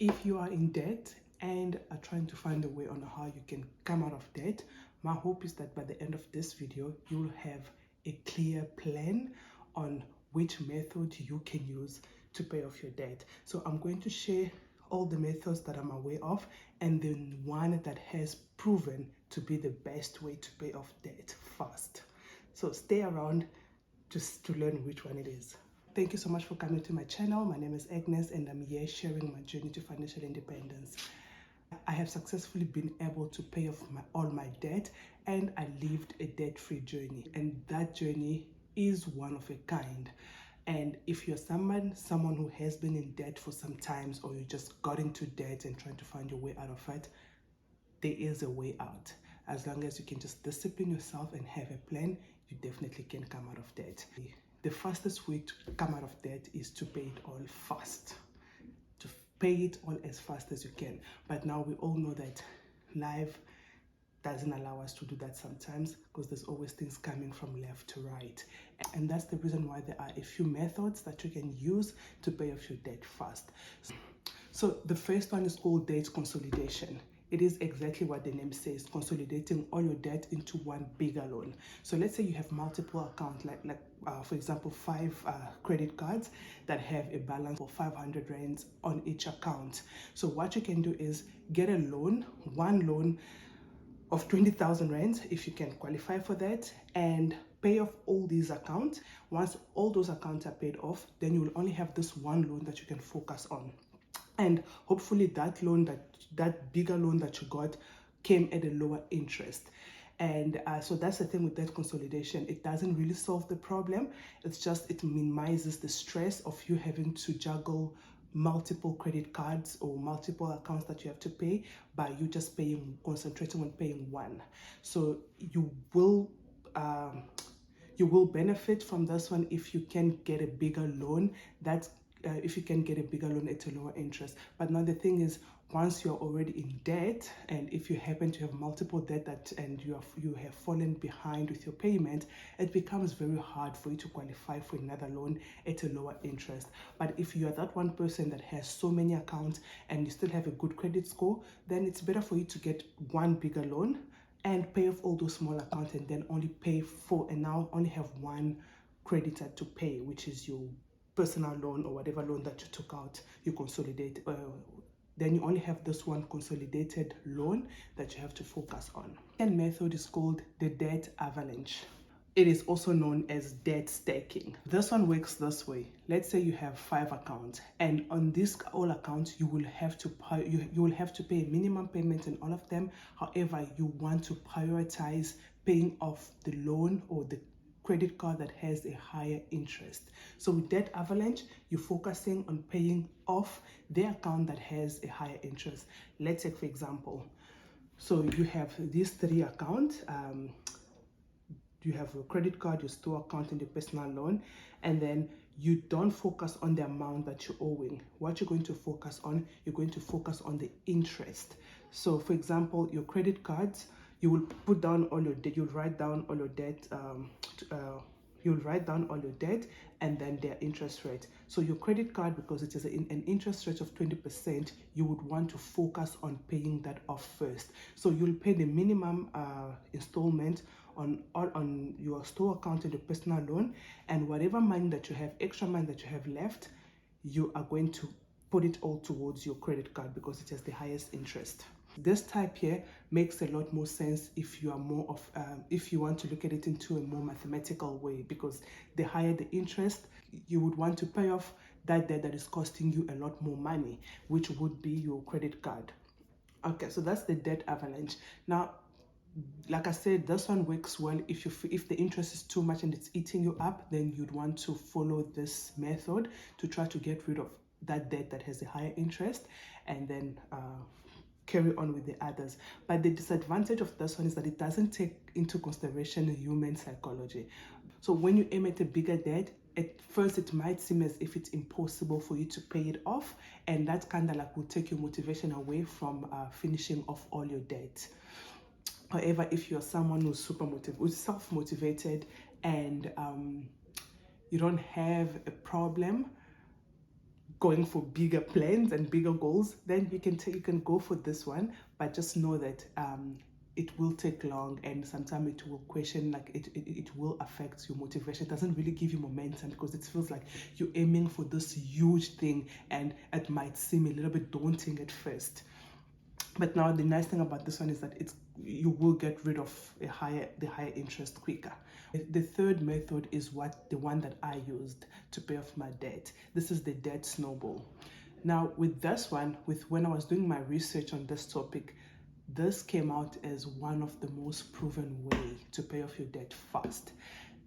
If you are in debt and are trying to find a way on how you can come out of debt, my hope is that by the end of this video, you'll have a clear plan on which method you can use to pay off your debt. So I'm going to share all the methods that I'm aware of and the one that has proven to be the best way to pay off debt fast. So stay around just to learn which one it is. Thank you so much for coming to my channel. My name is Agnes and I'm here sharing my journey to financial independence. I have successfully been able to pay off all my debt and I lived a debt-free journey, and that journey is one of a kind. And if you're someone who has been in debt for some times, or you just got into debt and trying to find your way out of it, there is a way out. As long as you can just discipline yourself and have a plan, you definitely can come out of debt. The fastest way to come out of debt is to pay it all fast. To pay it all as fast as you can. But now we all know that life doesn't allow us to do that sometimes, because there's always things coming from left to right. And that's the reason why there are a few methods that you can use to pay off your debt fast. So the first one is called debt consolidation. It is exactly what the name says, consolidating all your debt into one bigger loan. So let's say you have multiple accounts, for example, 5 credit cards that have a balance of 500 rands on each account. So what you can do is get a loan, one loan of 20,000 rands if you can qualify for that, and pay off all these accounts. Once all those accounts are paid off, then you will only have this one loan that you can focus on. And hopefully that loan, that bigger loan that you got, came at a lower interest. And so that's the thing with debt consolidation. It doesn't really solve the problem. It's just, it minimizes the stress of you having to juggle multiple credit cards or multiple accounts that you have to pay by you just concentrating on paying one. So you will benefit from this one if you can get a bigger loan. If you can get a bigger loan at a lower interest. But now the thing is, once you're already in debt, and if you happen to have multiple debt and you have fallen behind with your payment, it becomes very hard for you to qualify for another loan at a lower interest. But if you are that one person that has so many accounts and you still have a good credit score, then it's better for you to get one bigger loan and pay off all those small accounts, and then only only have one creditor to pay, which is your personal loan or whatever loan that you took out. You consolidate, then you only have this one consolidated loan that you have to focus on. And method is called the debt avalanche. It is also known as debt stacking. This one works this way. Let's say you have 5 accounts, and on these all accounts you will have to pay a minimum payment in all of them. However, you want to prioritize paying off the loan or the credit card that has a higher interest. So with debt avalanche, you're focusing on paying off the account that has a higher interest. Let's take, for example, so you have these 3 accounts. You have your credit card, your store account, and your personal loan, and then you don't focus on the amount that you're owing. What you're going to focus on, you're going to focus on the interest. So for example, your credit cards, you will put down all your debt, you'll write down all your debt, and then their interest rate. So your credit card, because it is an interest rate of 20%, you would want to focus on paying that off first. So you'll pay the minimum installment on your store account and your personal loan, and whatever money that you have, extra money that you have left, you are going to put it all towards your credit card because it has the highest interest. This type here makes a lot more sense if you are if you want to look at it into a more mathematical way, because the higher the interest, you would want to pay off that debt that is costing you a lot more money, which would be your credit card. Okay, so that's the debt avalanche. Now, like I said, this one works well if the interest is too much and it's eating you up, then you'd want to follow this method to try to get rid of that debt that has a higher interest, and then carry on with the others. But the disadvantage of this one is that it doesn't take into consideration human psychology. So when you aim at a bigger debt, at first it might seem as if it's impossible for you to pay it off, and that kind of will take your motivation away from finishing off all your debt. However, if you're someone who's who's going for bigger plans and bigger goals, then you can go for this one. But just know that it will take long, and sometimes it will question, like it will affect your motivation. It doesn't really give you momentum because it feels like you're aiming for this huge thing, and it might seem a little bit daunting at first. But now the nice thing about this one is that you will get rid of the higher interest quicker. The third method is the one that I used to pay off my debt. This is the debt snowball. Now with this one, when I was doing my research on this topic, this came out as one of the most proven way to pay off your debt fast.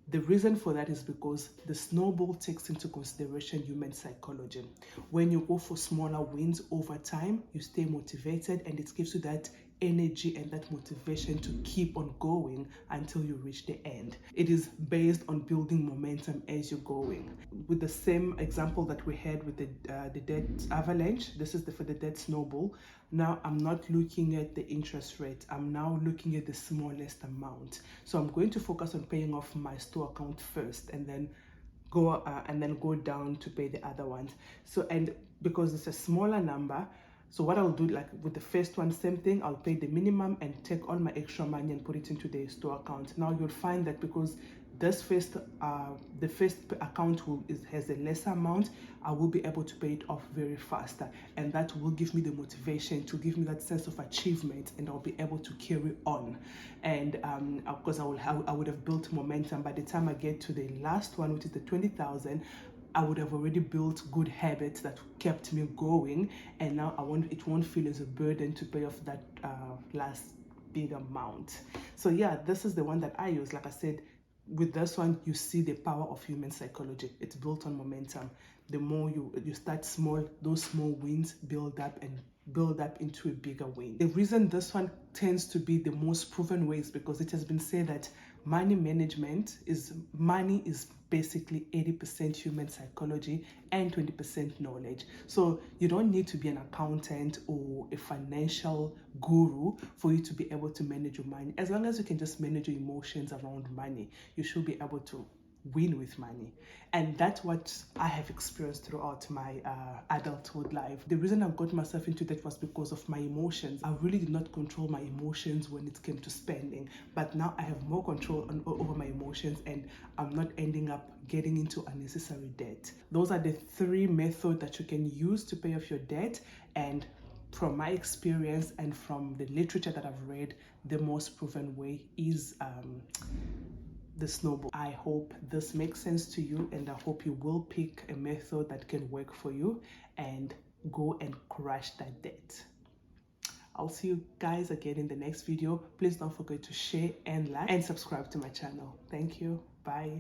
The reason for that is because the snowball takes into consideration human psychology. When you go for smaller wins over time, you stay motivated, and it gives you that energy and that motivation to keep on going until you reach the end. It is based on building momentum as you're going. With the same example that we had with the debt avalanche, this is for the debt snowball. Now I'm not looking at the interest rate. I'm now looking at the smallest amount. So I'm going to focus on paying off my store account first, and then go down to pay the other ones. So, and because it's a smaller number, so what I'll do, like with the first one, same thing, I'll pay the minimum and take all my extra money and put it into the store account. Now you'll find that because the first account has a lesser amount, I will be able to pay it off very faster, and that will give me the motivation, to give me that sense of achievement, and I'll be able to carry on. And of course I would have built momentum. By the time I get to the last one, which is the 20,000, I would have already built good habits that kept me going, and now it won't feel as a burden to pay off that last big amount. So yeah, this is the one that I use. Like I said, with this one, you see the power of human psychology. It's built on momentum. The more you start small, those small wins build up into a bigger win. The reason this one tends to be the most proven way is because it has been said that money is basically 80% human psychology and 20% knowledge. So you don't need to be an accountant or a financial guru for you to be able to manage your money. As long as you can just manage your emotions around money, you should be able to win with money. And that's what I have experienced throughout my adulthood life. The reason I got myself into that was because of my emotions. I really did not control my emotions when it came to spending, but now I have more control over my emotions, and I'm not ending up getting into unnecessary debt. Those are the three methods that you can use to pay off your debt, and from my experience and from the literature that I've read, the most proven way is the snowball. I hope this makes sense to you, and I hope you will pick a method that can work for you and go and crush that debt. I'll see you guys again in the next video. Please don't forget to share and like and subscribe to my channel. Thank you. Bye.